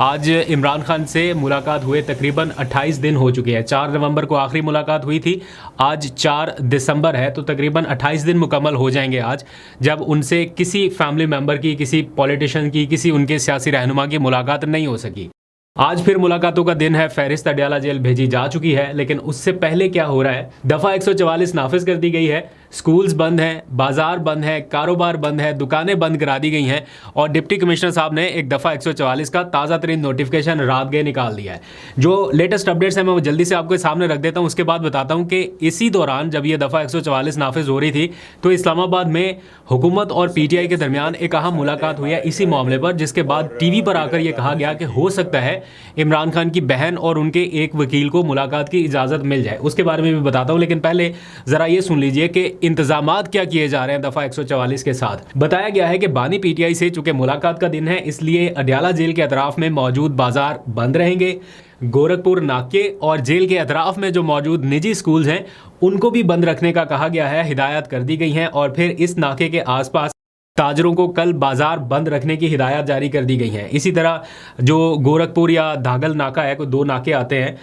आज इमरान खान से मुलाकात हुए तकरीबन 28 दिन हो चुके हैं। 4 नवंबर को आखिरी मुलाकात हुई थी, आज 4 दिसंबर है, तो तकरीबन 28 दिन मुकम्मल हो जाएंगे आज, जब उनसे किसी फैमिली मेम्बर की, किसी पॉलिटिशियन की, किसी उनके सियासी रहनुमा की मुलाकात नहीं हो सकी। आज फिर मुलाकातों का दिन है। फहरिस्त अडयाला जेल भेजी जा चुकी है, लेकिन उससे पहले क्या हो रहा है, दफ़ा 144 नाफिज कर दी गई है। स्कूल्स बंद हैं, बाजार बंद है, कारोबार बंद है, दुकानें बंद करा दी गई हैं और डिप्टी कमिश्नर साहब ने एक दफ़ा 144 का ताज़ा तरीन नोटिफिकेशन रात गए निकाल दिया है। जो लेटेस्ट अपडेट्स हैं मैं वो जल्दी से आपके सामने रख देता हूँ, उसके बाद बताता हूँ कि इसी दौरान जब ये दफ़ा 144 नाफिज हो रही थी तो इस्लामाबाद में हुकूमत और PTI के दरमियान एक अहम मुलाकात हुई है इसी मामले पर, जिसके बाद TV पर आकर यह कहा गया कि हो सकता है इमरान खान की बहन और उनके एक वकील को मुलाकात की इजाज़त मिल जाए। उसके बारे में भी बताता हूँ, लेकिन पहले ज़रा ये सुन लीजिए कि इंतजामात क्या किए जा रहे हैं दफ़ा 144 के साथ। बताया गया है कि बानी PTI से चूंकि मुलाकात का दिन है, इसलिए अडयाला जेल के अतराफ में मौजूद बाजार बंद रहेंगे। गोरखपुर नाके और जेल के अतराफ में जो मौजूद निजी स्कूल्स हैं उनको भी बंद रखने का कहा गया है, हिदायत कर दी गई हैं। और फिर इस नाके के आसपास ताजरों को कल बाजार बंद रखने की हिदायत जारी कर दी गई हैं। इसी तरह जो गोरखपुर या धागल नाका है, कोई 2 नाके आते हैं,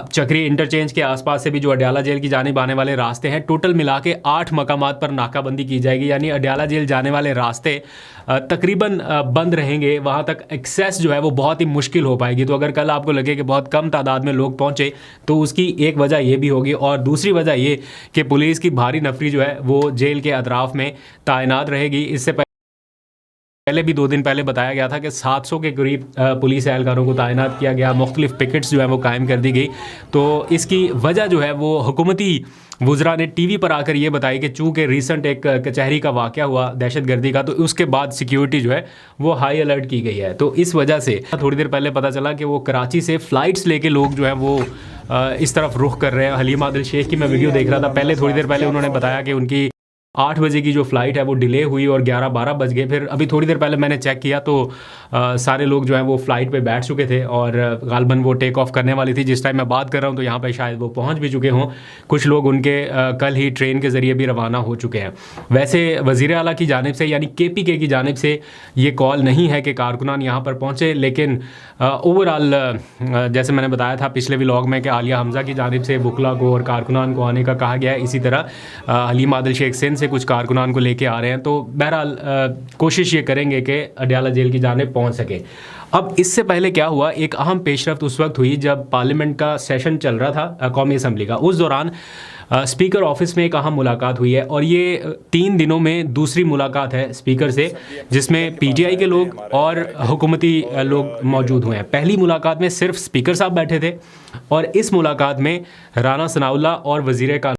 चक्री इंटरचेंज के आसपास से भी जो अडयाला जेल की जानिब आने वाले रास्ते हैं, टोटल मिला के 8 मकामात पर नाकाबंदी की जाएगी। यानी अडयाला जेल जाने वाले रास्ते तकरीबन बंद रहेंगे, वहाँ तक एक्सेस जो है वो बहुत ही मुश्किल हो पाएगी। तो अगर कल आपको लगे कि बहुत कम तादाद में लोग पहुँचे तो उसकी एक वजह ये भी होगी, और दूसरी वजह ये कि पुलिस की भारी नफरी जो है वो जेल के अतराफ में तैनात रहेगी। इससे पहले भी 2 दिन पहले बताया गया था कि 700 के करीब पुलिस एहलकारों को तैनात किया गया, मुख्तलिफ पिकेट्स जो है वो कायम कर दी गई। तो इसकी वजह जो है वो हुकूमती वुज़रा ने TV पर आकर ये बताई कि चूँकि रिसेंट एक कचहरी का वाक़या हुआ दहशतगर्दी का, तो उसके बाद सिक्योरिटी जो है वो हाई अलर्ट की गई है। तो इस वजह से थोड़ी देर पहले पता चला कि वो कराची से फ़्लाइट्स लेके लोग जो है वो इस तरफ रुख कर रहे हैं। हलीमा आदिल शेख की मैं वीडियो देख रहा था, पहले थोड़ी देर पहले उन्होंने बताया कि उनकी 8 बजे की जो फ़्लाइट है वो डिले हुई और 11-12 बज गए। फिर अभी थोड़ी देर पहले मैंने चेक किया तो सारे लोग जो हैं वो फ़्लाइट पे बैठ चुके थे और गालबन वो टेक ऑफ करने वाली थी। जिस टाइम मैं बात कर रहा हूँ तो यहाँ पे शायद वो पहुँच भी चुके हों। कुछ लोग उनके कल ही ट्रेन के ज़रिए भी रवाना हो चुके हैं। वैसे वज़ीर आला की जानिब से यानी KPK की जानिब से ये कॉल नहीं है कि कारकुनान यहाँ पर पहुँचे, लेकिन ओवरऑल जैसे मैंने बताया था पिछले व्लॉग में कि आलिया हमज़ा की जानिब से बुकला को और कारकुनान को आने का कहा गया है। इसी तरह हलीमा आदिल शेख सिंध से कुछ कारकुनान को लेके आ रहे हैं। तो बहरहाल कोशिश ये करेंगे कि अडयाला जेल की जानिब पहुंच सके। अब इससे पहले क्या हुआ, एक अहम पेशरफ्त उस वक्त हुई जब पार्लियामेंट का सेशन चल रहा था कौमी असम्बली का। उस दौरान स्पीकर ऑफिस में एक अहम मुलाकात हुई है और ये 3 दिनों में दूसरी मुलाकात है स्पीकर से, जिसमें PTI के लोग और हुकूमती लोग मौजूद हुए हैं। पहली मुलाकात में सिर्फ स्पीकर साहब बैठे थे और इस मुलाकात में राना सनाउल्लाह और वज़ीर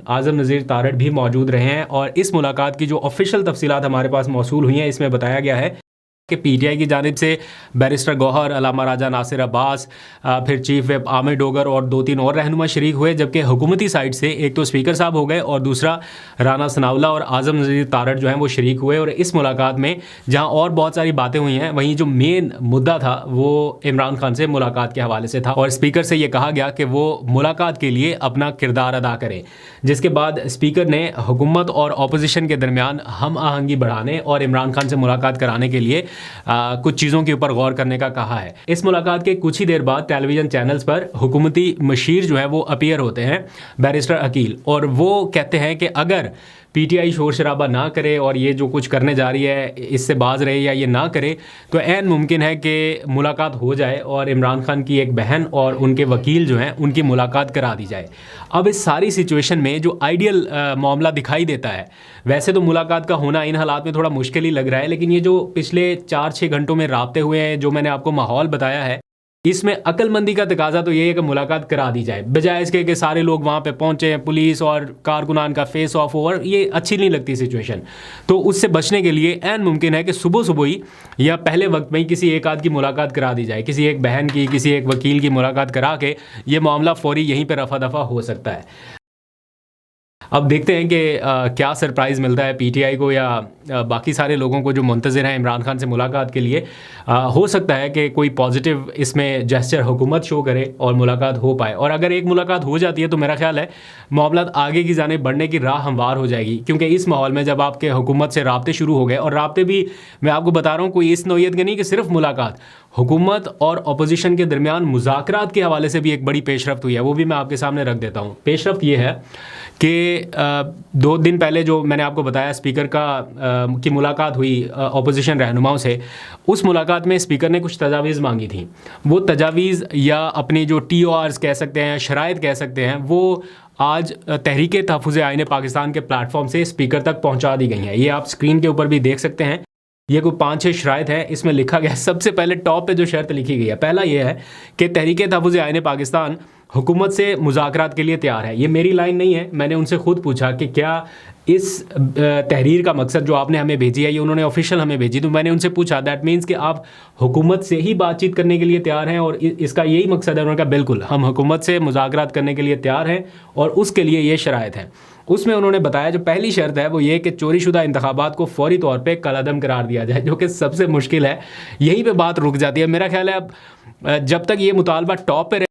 आज़म नज़ीर तारड़ भी मौजूद रहे हैं। और इस मुलाकात की जो ऑफिशियल तफसीलात हमारे पास मौसूल हुई हैं, इसमें बताया गया है कि PTI की जानिब से बैरिस्टर गौहर, अलामा राजा नासिर अब्बास, फिर चीफ विप आमिर डोगर और 2-3 और रहनुमा शरीक हुए, जबकि हुकूमती साइड से एक तो स्पीकर साहब हो गए और दूसरा राना सनाउल्लाह और आज़म नज़ीर तारड़ जो हैं वो शरीक हुए। और इस मुलाकात में जहां और बहुत सारी बातें हुई हैं, वहीं जो मेन मुद्दा था वो इमरान खान से मुलाकात के हवाले से था और स्पीकर से ये कहा गया कि वो मुलाकात के लिए अपना किरदार अदा करें। जिसके बाद स्पीकर ने हुकूमत और अपोजिशन के दरमियान हम आहंगी बढ़ाने और इमरान खान से मुलाकात कराने के लिए कुछ चीज़ों के ऊपर गौर करने का कहा है। इस मुलाकात के कुछ ही देर बाद टेलीविज़न चैनल्स पर हुकूमती मशीर जो है वो अपीयर होते हैं, बैरिस्टर अकील, और वो कहते हैं कि अगर PTI शोर शराबा ना करे और ये जो कुछ करने जा रही है इससे बाज रहे या ये ना करे तो ऐन मुमकिन है कि मुलाकात हो जाए और इमरान खान की एक बहन और उनके वकील जो हैं उनकी मुलाकात करा दी जाए। अब इस सारी सिचुएशन में जो आइडियल मामला दिखाई देता है, वैसे तो मुलाकात का होना इन हालात में थोड़ा मुश्किल ही लग रहा है, लेकिन ये जो पिछले 4-6 घंटों में राब्ते हुए हैं, जो मैंने आपको माहौल बताया है, इसमें अक्लमंदी का तकाजा तो ये है कि मुलाकात करा दी जाए, बजाय इसके कि सारे लोग वहाँ पे पहुँचे, पुलिस और कारकुनान का फेस ऑफ ओवर। ये अच्छी नहीं लगती सिचुएशन। तो उससे बचने के लिए ऐन मुमकिन है कि सुबह सुबह ही या पहले वक्त में ही किसी एक आध की मुलाकात करा दी जाए, किसी एक बहन की, किसी एक वकील की मुलाकात करा के ये मामला फौरी यहीं पर रफा दफा हो सकता है। अब देखते हैं कि क्या सरप्राइज़ मिलता है पीटीआई को या बाकी सारे लोगों को जो मुंतज़िर हैं इमरान खान से मुलाकात के लिए। हो सकता है कि कोई पॉजिटिव इसमें जेस्चर हुकूमत शो करे और मुलाकात हो पाए, और अगर एक मुलाकात हो जाती है तो मेरा ख्याल है मामला आगे की जानिब बढ़ने की राह हमवार हो जाएगी। क्योंकि इस माहौल में जब आपके हुकूमत से राब्ते शुरू हो गए, और राब्ते भी मैं आपको बता रहा हूँ कोई इस नौइयत के नहीं कि सिर्फ मुलाकात, हुकूमत और अपोजिशन के दरमियान मुज़ाकरात के हवाले से भी एक बड़ी पेशरफ्त हुई है, वो भी मैं आपके सामने रख देता हूँ। पेशरफ्त ये है कि 2 दिन पहले जो मैंने आपको बताया स्पीकर की मुलाकात हुई अपोजिशन रहनुमाओं से, उस मुलाकात में स्पीकर ने कुछ तजावीज़ मांगी थी। वो तजावीज़ या अपनी जो TORs कह सकते हैं, शराइत कह सकते हैं, वो आज तहरीक तहफ़्फ़ुज़ आईन पाकिस्तान के प्लेटफॉर्म से स्पीकर तक पहुंचा दी गई हैं। ये आप स्क्रीन के ऊपर भी देख सकते हैं। ये कोई 5-6 शराइत हैं, इसमें लिखा गया है। सबसे पहले टॉप पे जो शर्त लिखी गई है, पहला ये है कि तहरीक तहफ़्फ़ुज़ आईन पाकिस्तान हुकूमत से मुज़ाकरात के लिए तैयार है। ये मेरी लाइन नहीं है, मैंने उनसे ख़ुद पूछा कि क्या इस तहरीर का मकसद जो आपने हमें भेजी है, ये उन्होंने ऑफिशियल हमें भेजी, तो मैंने उनसे पूछा दैट मीन्स कि आप हुकूमत से ही बातचीत करने के लिए तैयार हैं और इसका यही मकसद है? उन्होंने कहा बिल्कुल, हम हुकूमत से मुज़ाकरात करने के लिए तैयार हैं और उसके लिए ये शराइत हैं। उसमें उन्होंने बताया जो पहली शर्त है वो ये कि चोरीशुदा इंतखाबात को फौरी तौर पे कलअदम करार दिया जाए, जो कि सबसे मुश्किल है। यहीं पे बात रुक जाती है। मेरा ख्याल है अब जब तक ये मुतालबा टॉप पे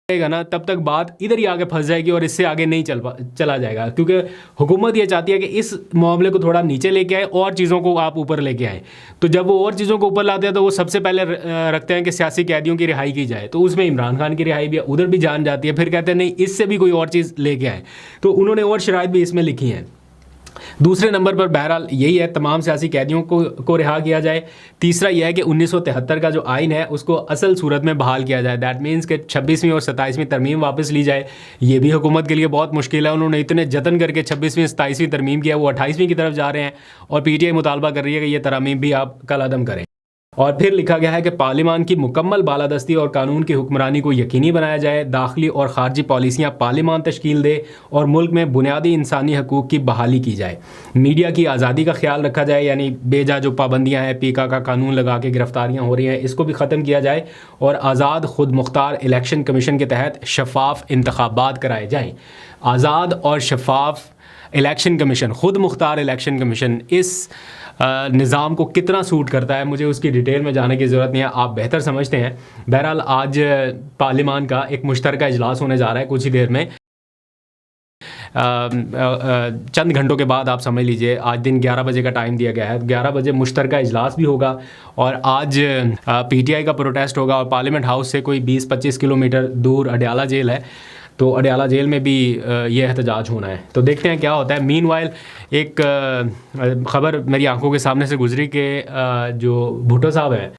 रहेगा ना, तब तक बात इधर ही आगे फंस जाएगी और इससे आगे नहीं चला जाएगा, क्योंकि हुकूमत ये चाहती है कि इस मामले को थोड़ा नीचे लेके आए और चीज़ों को आप ऊपर लेके आए। तो जब वो और चीज़ों को ऊपर लाते हैं तो वो सबसे पहले रखते हैं कि सियासी कैदियों की रिहाई की जाए, तो उसमें इमरान खान की रिहाई भी उधर भी जान जाती है। फिर कहते हैं नहीं, इससे भी कोई और चीज़ लेके आए, तो उन्होंने और शराइत भी इसमें लिखी हैं। दूसरे नंबर पर बहरहाल यही है, तमाम सियासी कैदियों को रिहा किया जाए। तीसरा यह है कि 1973 का जो आइन है उसको असल सूरत में बहाल किया जाए। दैट मीन्स कि 26वीं और 27वीं तरमीम वापस ली जाए। ये भी हुकूमत के लिए बहुत मुश्किल है। उन्होंने इतने जतन करके 26वीं 27वीं तरमीम किया, वो 28वीं की तरफ जा रहे हैं और PTI मुतालबा कर रही है कि ये तरमीम भी आप कलअदम करें। और फिर लिखा गया है कि पार्लिमान की मुकम्मल बालादस्ती और कानून की हुक्मरानी को यकीनी बनाया जाए। दाखिली और ख़ारजी पॉलिसियाँ पार्लिमान तश्कील दे और मुल्क में बुनियादी इंसानी हकूक़ की बहाली की जाए। मीडिया की आज़ादी का ख्याल रखा जाए, यानी बेजा जो पाबंदियाँ हैं, पीका का कानून लगा के गिरफ्तारियाँ हो रही हैं, इसको भी ख़त्म किया जाए और आज़ाद खुद मुख्तार इलेक्शन कमीशन के तहत शफाफ इंतखाबात कराए जाएँ। आज़ाद और शफाफ इलेक्शन कमीशन, खुद मुख्तार इलेक्शन कमीशन, इस निज़ाम को कितना सूट करता है मुझे उसकी डिटेल में जाने की ज़रूरत नहीं है, आप बेहतर समझते हैं। बहरहाल आज पार्लिमान का एक मुश्तरका इजलास होने जा रहा है कुछ ही देर में, चंद घंटों के बाद। आप समझ लीजिए आज दिन 11 बजे का टाइम दिया गया है, 11 बजे मुश्तरका इजलास भी होगा और आज PTI का प्रोटेस्ट होगा। और पार्लियामेंट हाउस से कोई 20-25 किलोमीटर दूर अडयाला जेल है, तो अडयाला जेल में भी ये एहतजाज होना है। तो देखते हैं क्या होता है। मीनवाइल एक ख़बर मेरी आंखों के सामने से गुजरी कि जो भुट्टो साहब हैं,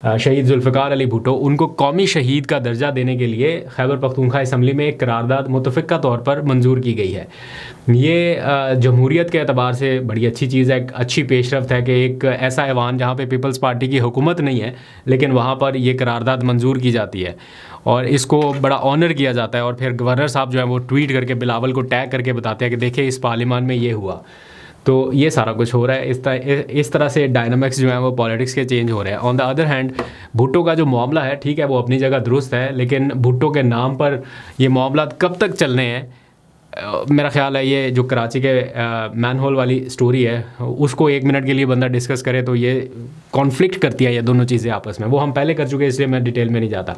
शहीद जुल्फ़िकार अली भुट्टो, उनको कौमी शहीद का दर्जा देने के लिए खैबर पख्तूनख्वा असम्बली में एक करारदाद मुतफ़िक़ा तौर पर मंजूर की गई है। ये जमहूरियत के अतबार से बड़ी अच्छी चीज़ है, अच्छी पेशरफ्त है कि एक ऐसा ऐवान जहाँ पे पीपल्स पार्टी की हुकूमत नहीं है, लेकिन वहाँ पर ये करारदाद मंजूर की जाती है और इसको बड़ा ऑनर किया जाता है। और फिर गवर्नर साहब जो है वो ट्वीट करके बिलावल को टैग करके बताते हैं कि देखिए इस पार्लियामान में ये हुआ। तो ये सारा कुछ हो रहा है। इस तरह से डायनामिक्स जो है वो पॉलिटिक्स के चेंज हो रहे हैं। On the other hand Bhutto का जो मामला है, ठीक है, वो अपनी जगह दुरुस्त है, लेकिन भुट्टो के नाम पर ये मामला कब तक चलने हैं? मेरा ख्याल है ये जो कराची के मैनहोल वाली स्टोरी है उसको 1 मिनट के लिए बंदा डिस्कस करे तो ये कॉन्फ्लिक्ट करती है ये दोनों चीज़ें आपस में। वो हम पहले कर चुके हैं, इसलिए मैं डिटेल में नहीं जाता।